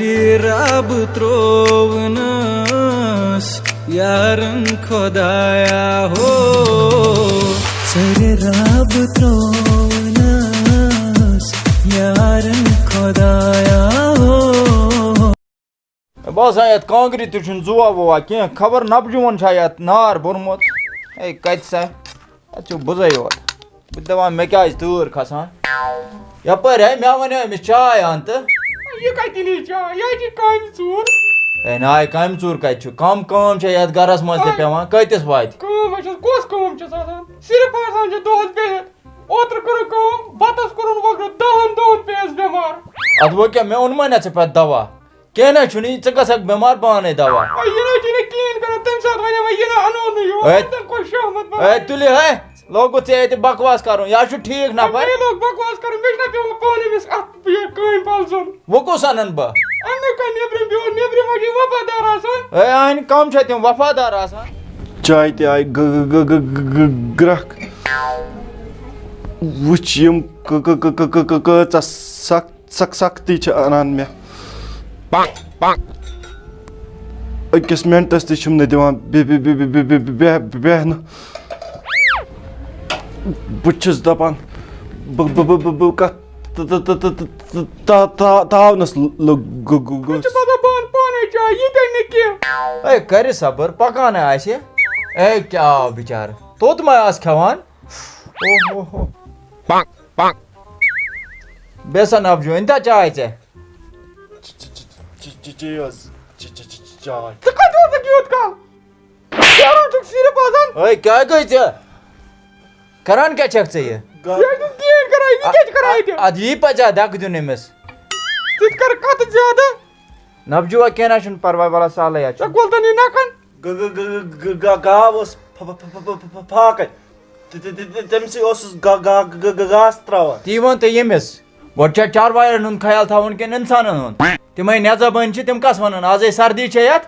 Sari rab trovnas yaran khodaya ho. Sari rab trovnas yaran khodaya ho. بس آیت کانگری تہ چھُنہٕ زوا ووا کینٛہہ خبر نبجوٗن چھا یتھ نار بوٚرمُت ہے کتہِ سا اتھ چھُ بُزے یوت بہٕ دپان مےٚ کیٛازِ تۭر کھسان یپٲرۍ ہے مےٚ ونیو أمِس چاے ان تہٕ یہ کتہِ نی چاے یہ چھِ کامہِ ژوٗر ہے ناے کامہِ ژوٗر کتہِ چھُ کم کٲم چھےٚ یتھ گرس منٛز تہِ پیٚوان کۭتِس واتہِ کٲم چھس کۄس کٲم چھس آسان صرف آسان چھِ دۄہس بِہِتھ اوترٕ کٔرٕکھ کٲم بتس کوٚرُن وۄگرٕ 10 دۄہن پیٚیَس بٮ۪مار ادٕ وۄنۍ کیٛاہ مےٚ اوٚنمَے نا ژےٚ پتہٕ دوا کینٛہہ نہ چھُنہٕ ژٕ گژھکھ بٮ۪مار پانے دوا یہِ نہ چھُنہٕ کِہیٖنۍ کران تمہِ ساتہٕ ونے وۄنۍ یہِ نہ اَنو نہٕ یور خۄش شہمت ہے تُلہِ ہے لوگُت ژےٚ ییٚتہِ بکواس کرُن یا چھُ ٹھیٖک نفر مےٚ لوگ بکواس کرُن مےٚ چھُنہ پیٚوان پانہٕ أمِس اَتھ کٲمۍ پالزُن وۄنۍ کُس اَنن بہٕ اَننہٕ کانٛہہ نیٚبرِم بیوٚر نیٚبرِم ما چھِ وفادار آسان ہے اَنہِ کم چھےٚ تِم وفادار آسان چاے تہِ آیہِ گرٛکھ وٕچھ یِم کۭژاہ سختی چھِ اَنان مےٚ أکِس مِنٹَس تہِ چھِم نہٕ دِوان بیٚہنہٕ بہٕ چھُس دَپان بہٕ کَتھ تاونَس پانے چاے یہِ گٔے نہٕ کینٛہہ ہے کَرِ صبر پکانے آسہِ ہے کیٛاہ آو بِچارٕ توٚت ما آسہِ کھٮ۪وان اوہو بیٚیہِ سا نبجو أنۍ تا چاے ژےٚ چاے ژٕ کتہِ اوسُکھ یوٗت کال کیٛاہ چھُکھ صرف آسان ہے کیٛاہ گٔے ژےٚ کران کیٛاہ چھکھ ژےٚ یہِ یہِ چھُنہٕ کِہیٖنۍ کران یہِ کیٛاہ چھِ کران ییٚتہِ ادٕ یی پَزِ دَکہٕ دیُن أمِس ژٕ تہِ کر کتھ زیادٕ نبجوا کیٚنٛہہ نہ چھُنہٕ پرواے وَلہٕ سہلٕے حظ چھُ ژےٚ کھولتن یہِ نکھن گاو ٲس پھاکَے تٔمسٕے اوسُس گاسہٕ ترٛاوان تی ووٚن تہٕ ییٚمِس گۄڈٕ چھا چاروایَن ہُنٛد خیال تھاوُن کِنہٕ اِنسانن ہُنٛد تِمے نٮ۪زَبٲنۍ چھِ تِم کَس وَنان آزے سردی چھےٚ یَتھ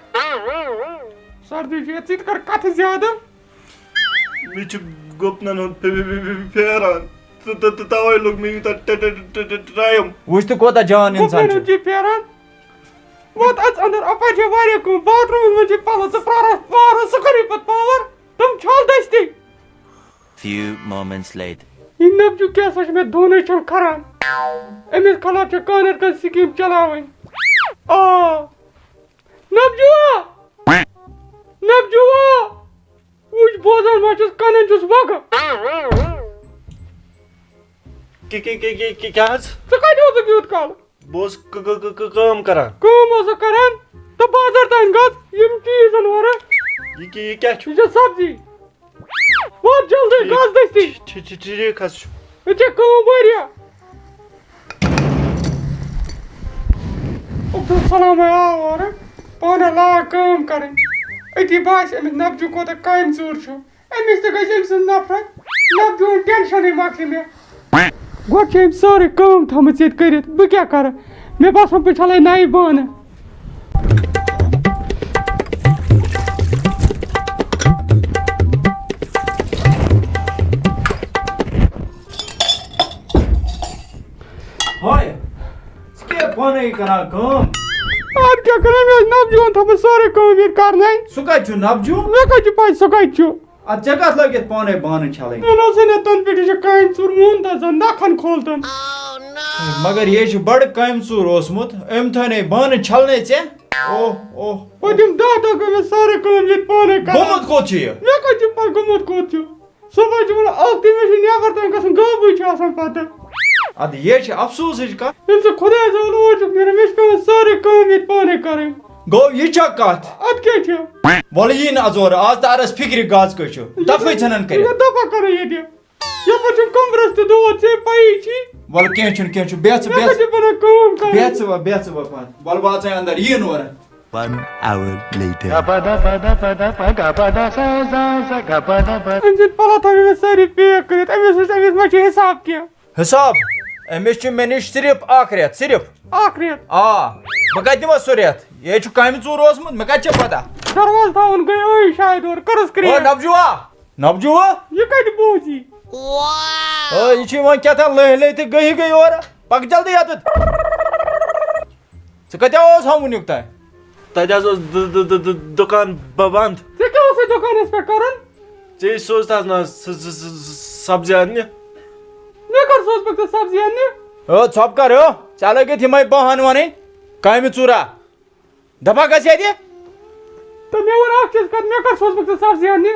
سردی چھِ ییٚتہِ ژٕ تہِ کر کتھ زیادٕ مےٚ چھُ گُپنن ہُنٛد پھیران تہٕ تَوَے لوٚگ مےٚ یوٗتاہ ٹایم وٕچھ تہٕ کوتاہ جان اِنسان چھُ چھِ پھیران ووت اَژ انٛدر اَپٲرۍ چھِ واریاہ کٲم باتھ روٗمَس منٛز چھِ پَلو ژٕ پرٛارَکھ پاوَر سُہ کَرے پَتہٕ پاوَر تِم چھَل دٔستی Few moments later. یہِ نبجو کیٛاہ سا چھِ مےٚ دۄنٕے چھُنہٕ کھران أمِس خلاف چھِ کانٛہہ نَتہٕ کانٛہہ سِکیٖم چلاوٕنۍ آ نبجوا وٕچھ بوزان ما چھُس کَنَن چھُس وَگہٕ کیٛاہ حظ ژٕ کَتہِ اوسُکھ یوٗت کال بہٕ اوسُس کٲم کران کٲم اوسُکھ کران تہٕ بازر تانۍ گژھ یِم چیٖز اَن اورٕ یہِ کیٛاہ چھُ یہِ چھِ سبزی وات جلدی گژھ دٔستی ٹھیٖک حظ چھُ ییٚتہِ چھےٚ کٲم واریاہ عبدالسلامے آو اورٕ پانَے لاگ کٲم کَرٕنۍ أتی باسہِ أمِس نبجو کوتاہ کامہِ ژوٗر چھُ أمِس تہِ گژھِ أمۍ سٕنٛز نفرت نبجوٗن ٹٮ۪نشَنٕے مۄکلہِ مےٚ گۄڈٕ چھِ أمۍ سٲرٕے کٲم تھٲمٕژ ییٚتہِ کٔرِتھ بہٕ کیٛاہ کَرٕ مےٚ باسان بہٕ چھَلے نَیہِ بانہٕ ہاے ژٕ کیٛاہ پانے کران کٲم اَدٕ کیٛاہ کَران مےٚ ٲس نبجوٗن تھٲمٕژ سٲرٕے کٲم ییٚتہِ کَرنَے سُہ کَتہِ چھُ نبجوٗ مےٚ کَتہِ چھُ پَے سُہ کَتہِ چھُ ادٕ ژےٚ کَتھ لٲگِتھ پانے بانہٕ چھلٕنۍ مےٚ نہ سا تَنہٕ پٮ۪ٹھ یہِ چھِ کامہِ ژوٗر مون تہٕ زَن نَکھن کھولتن مگر یے چھُ بڑٕ کامہِ ژوٗر اوسمُت أمۍ تھٲونَے بانہٕ چھلنے ژےٚ اوہ پٔتِم 10 دۄہ گٔے مےٚ سٲرٕے کٲم ییٚتہِ پانے کران گوٚمُت کوٚت چھُ یہِ مےٚ کَتہِ چھُ پَے گوٚمُت کوٚت چھُ صُبحٲے چھُ وَنان اکھ تہِ مےٚ چھُ نٮ۪بر تانۍ گژھُن گٲبٕے چھُ آسان پَتہٕ ادٕ یے چھِ افسوٗسٕچ کتھ ییٚلہِ ژٕ خۄداے صٲب اور چھُکھ نیران مےٚ چھِ پٮ۪وان سٲرٕے کٲم ییٚتہِ پانے کَرٕنۍ گوٚو یہِ چھا کتھ اَدٕ کیٛاہ چھِ وَلہٕ یی نہٕ اَزورٕ آز تارس فِکرِ گاز کٔژ چھُ دفٲے ژھٕنن کٔرِتھ دَپا کَرو ییٚتہِ یَپٲرۍ چھُم کمرس تہِ دود ژےٚ پَیی چھِ وَلہٕ کیٚنٛہہ چھُنہٕ بیٚہہ ژٕ مےٚ کَتہِ چھِ بَنان کٲم کَرٕنۍ بیٚہہ ژٕ وۄنۍ وَلہٕ بہٕ اژَے اندر یِیِن اورٕ 1 hour later. أمۍ سٕنٛدۍ پَلو تھٲوۍ مےٚ سٲری پیک کٔرِتھ أمِس ما چھُ حِساب کیٚنٛہہ حِساب أمِس چھُ مےٚ نِش صرف اکھ رٮ۪تھ صرف اکھ رٮ۪تھ آ بہٕ کَتہِ دِمس سُہ رٮ۪تھ یے چھُ کامہِ ژوٗر اوسمُت مےٚ کَتہِ چھِ پتہ دروازٕ تھاوُن گٔے ٲے شاید اورٕ کٔرٕس کرٛیک نبجوا یہِ کَتہِ بوٗزی یہِ چھُ یِوان کیٛاہ تام لٔہۍ تہٕ گٔے اورٕ پَک جلدی یَتَتھ کتیا ونیک تین تتہ دکان بند ژےٚ کیٛاہ اوسُے دُکانَس پٮ۪ٹھ کَرُن ژےٚ سوزتھس نا سبزی اننہِ مےٚ کر سوزبکھ ژٕ سبزی اَننہِ ژھۄپ کر ژےٚ لٲگِتھ یِمے بہان وَنٕنۍ کامہِ ژوٗرا دپا گژھِ ییٚتہِ تہٕ مےٚ ووٚن اکھ چیٖز کَتھ مےٚ کر سوزبکھ ژٕ سبزی اَننہِ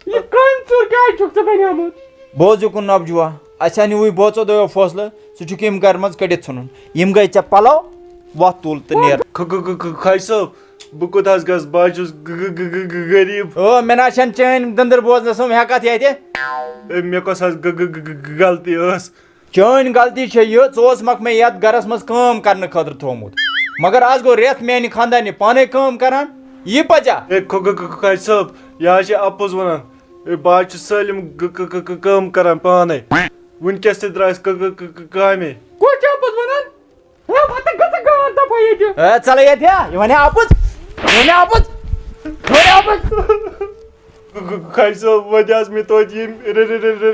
یہِ کامہِ ژوٗر کیٛازِ چھُکھ ژٕ بنیومُت بوز یُکُن نبجوا اَسہِ نیوٗوٕے بوژو دۄیو فٲصلہٕ ژٕ چھُکھ یِم گرِ منٛز کٔڑِتھ ژھٕنُن یِم گٔے ژےٚ پَلو وۄتھ تُل تہٕ نیر کھاج صٲب بہٕ کوٚت حظ گژھٕ بہٕ حظ چھُس غریٖب مےٚ نہ چھَنہٕ چٲنۍ دٔنٛدٕر بوزنَس ہٮ۪کتھ ییٚتہِ مےٚ کۄس حظ غلطی ٲس چٲنۍ غلطی چھےٚ یہِ ژٕ اوسمکھ مےٚ یتھ گرس منٛز کٲم کرنہٕ خٲطرٕ تھوٚومُت مگر آز گوٚو رٮ۪تھ میانہِ خاندارنہِ پانے کٲم کران یہِ پَزیا کھاج صٲب یہِ حظ چھِ اَپُز وَنان بہٕ حظ چھُس سٲلِم کٲم کران پانے وٕنکٮ۪س تہِ درٛاے أسۍ کامے کوٚت چھِ اَپُز وَنان ہے وَتہٕ گژھِ گاڈ دَپہٕ ییٚتہِ ژَلے ییٚتہِ یہِ وَنہِ اَپُز کھاج صٲب وۄنۍ حظ مےٚ توتہِ ییٚمہِ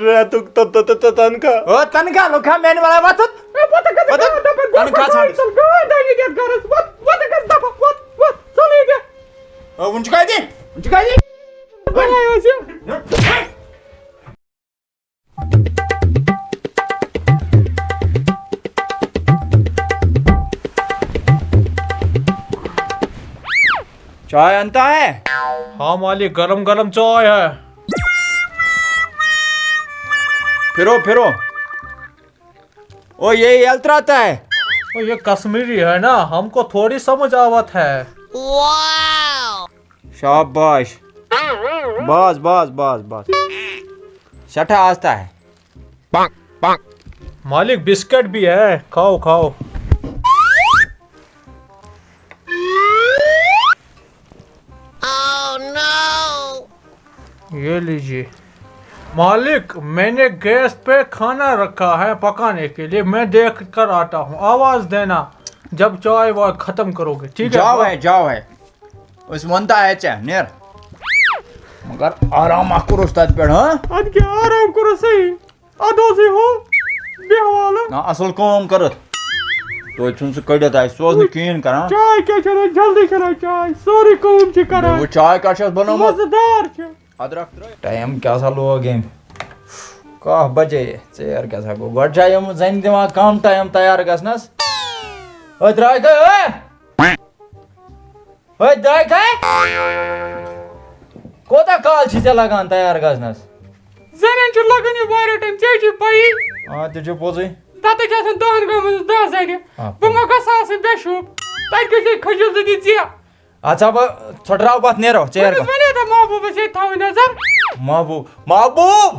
رٮ۪تُک تنخواہ تنخواہ لُکھا میانہِ وَلے وۄتھُن تنخواہ ژھانڈ وُنہِ چھُکھا ییٚتہِ وُنہِ چھُکھا ییٚتہِ چائے انتا ہے ہاں مالک گرم گرم چائے ہے پھرو پھرو او یہ التراتا ہے یہ کشمیری ہے نا ہم کو تھوڑی سمجھ آوت ہے شاباش باز باز باز باز سٹھا آستا ہے مالک بسکٹ بھی ہے کھاؤ کھاؤ یہ لیجیے مالک میں نے گیس پہ کھانا رکھا ہے پکانے کے لیے میں دیکھ کر آتا ہوں آواز دینا جب چائے وہ ختم کرو گے ٹھیک ہے جاؤ ہے اس ونتا ہے چے نیر مگر آرام اکر استاد پیڑ ہاں اد کیا آرام کرو صحیح ادوسی ہو بے حوالہ نا اصل کام کرت تو چھن سہ کڑت آئی سوز نہ کین کران چائے کیا چھ جلدی کران چائے سوری کام چھ کران وہ چائے کا چھس بنومت مزیدار چھ ادرک ٹائم کیا سا لوگ یم کاہ بجے ژیر کیا سا گو گۄڈٕ چھا یم زن دِوان کم ٹایم تیار گژھنس درٛاے درٛاے کوتاہ کال چھی ژےٚ لگان تیار گژھنس زنٮ۪ن چھُ لگان یہِ واریاہ ٹایم ژےٚ چھُے پَیی تہِ چھُ پوٚزُے تتہِ چھِ آسان 10 گٲمٕژ 10 زنہِ بہٕ ما گژھٕ آسٕنۍ بے شوٗب تتہِ گژھِ کھٔجِل تہِ دی ژےٚ اچھا بہٕ ژھۄٹراو پتھ نیرو ژیر ونے تہٕ محبوٗبس ییٚتہِ تھاوٕنۍ نظر محبوب محبوب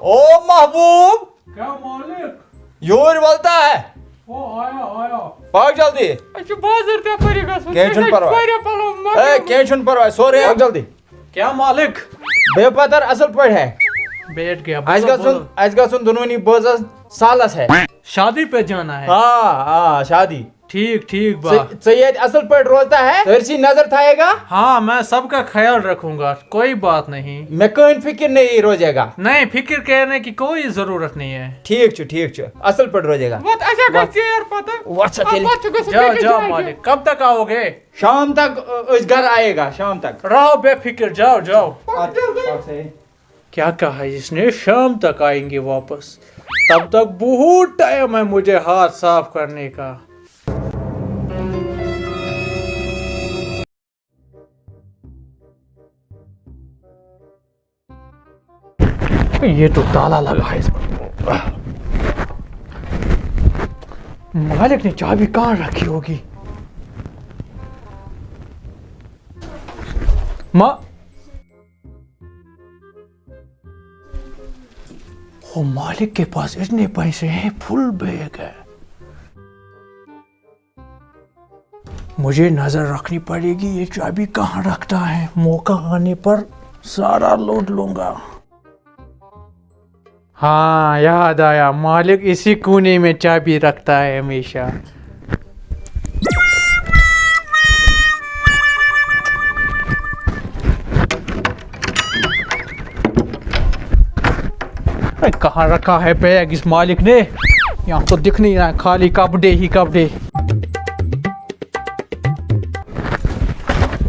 او محبوب کیا مالک یور ولتا ہے وہ آیا آیا پاک جلدی اَسہِ چھُ بازر تپٲری گژھُن کینٛہہ چھُنہٕ پرواے واریاہ پلو کینٛہہ چھُنہٕ پرواے سورُے پاک جلدی کیا مالک بے پتر اصل پٲٹھۍ ہے بیٹھ گیا اَسہِ گژھُن دۄنوٕنی بٲژَس سالس ہے شادی پہ جانا ہے ہاں شادی ٹھیک ٹھیک بات ژٕ ییٚتہِ اصل پٲٹھۍ روزتا ہے سٲرسی نظر تھائے گا ہاں میں سب کا خیال رکھوں گا کوئی بات نہیں مےٚ کٕہۭنۍ فکر نہیں روزے گا نہیں فکر کرنے کی کوئی ضرورت نہیں ہے ٹھیک چھُ اصل پٲٹھۍ روزے گا وۄتھ اَسے گژھِ ژیر پتہٕ وَتھ سا تیٚلہِ پتہٕ چھُ گژھُن جاؤ بیٚکِس جاؤ جایہِ. مالک کب تک آؤ گے شام تک أسۍ گھر آئے گا شام تک رہو بے فکر جاؤ جاؤ پتہٕ جلدی. کیا کہا اس نے شام تک آئیں گے واپس تب تک بہت ٹائم ہے مجھے ہاتھ صاف کرنے کا یہ تو تالا لگا ہے اس پر مالک نے چابی کہاں رکھی ہوگی مالک کے پاس اتنے پیسے ہیں فل بیگ ہے مجھے نظر رکھنی پڑے گی یہ چابی کہاں رکھتا ہے موقع آنے پر سارا لوٹ لوں گا ہاں یاد آیا مالک اسی کونے میں چابی رکھتا ہے ہمیشہ کہاں رکھا ہے بیگ اس مالک نے یہاں تو دکھ نہیں رہا خالی کپڑے ہی کپڑے